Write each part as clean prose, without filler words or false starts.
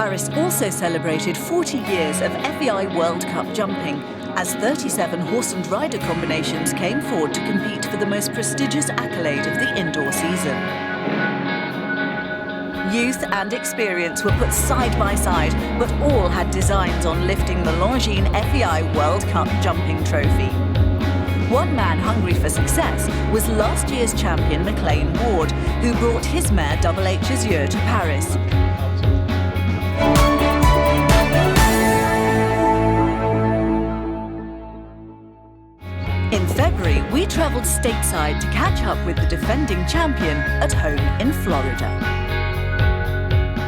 Paris also celebrated 40 years of FEI World Cup jumping, as 37 horse and rider combinations came forward to compete for the most prestigious accolade of the indoor season. Youth and experience were put side by side, but all had designs on lifting the Longines FEI World Cup jumping trophy. One man hungry for success was last year's champion McLain Ward, who brought his mare HH Azur to Paris. In February, we travelled stateside to catch up with the defending champion at home in Florida.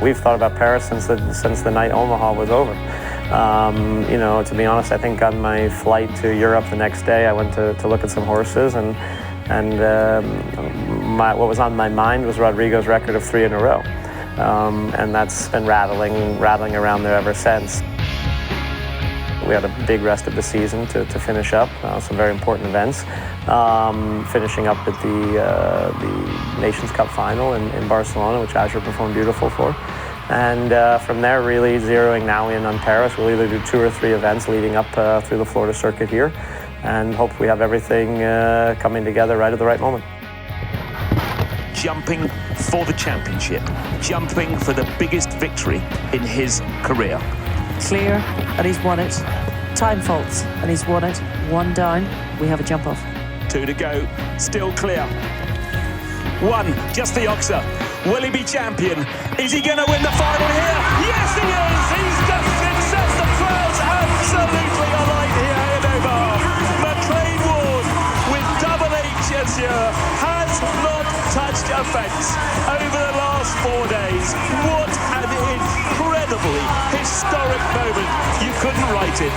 We've thought about Paris since the night Omaha was over. You know, to be honest, I think on my flight to Europe the next day, I went to look at some horses, and what was on my mind was Rodrigo's record of 3 in a row, and that's been rattling around there ever since. We had a big rest of the season to finish up, some very important events, finishing up at the Nations Cup final in Barcelona, which Azur performed beautiful for. And from there, really zeroing now in on Paris. We'll either do 2 or 3 events leading up through the Florida circuit here, and hope we have everything coming together right at the right moment. Jumping for the championship, jumping for the biggest victory in his career. Clear, and he's won it. Time faults, and he's won it. 1 down, we have a jump off. 2 to go, still clear. 1, just the oxer. Will he be champion? Is he going to win the final here? Yes, he is! He's just sets the crowds absolutely alight here in Omaha. McLain Ward with HH Azur has not touched a fence over the last 4 days. What an incredibly historic moment. You couldn't write it.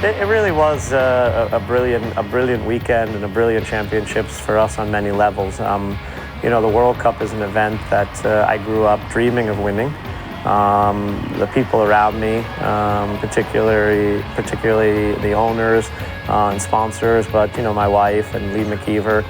It really was a brilliant weekend and a brilliant championships for us on many levels. You know, the World Cup is an event that I grew up dreaming of winning. The people around me, particularly the owners and sponsors, but you know, my wife and Lee McKeever,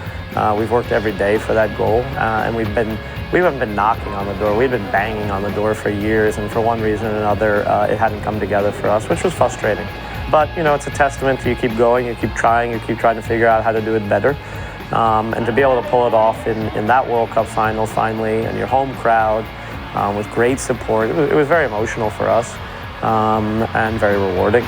we've worked every day for that goal, and we haven't been knocking on the door. We've been banging on the door for years, and for one reason or another, it hadn't come together for us, which was frustrating. But you know, it's a testament to you keep going, you keep trying to figure out how to do it better. And to be able to pull it off in that World Cup final finally, and your home crowd with great support, it was very emotional for us and very rewarding.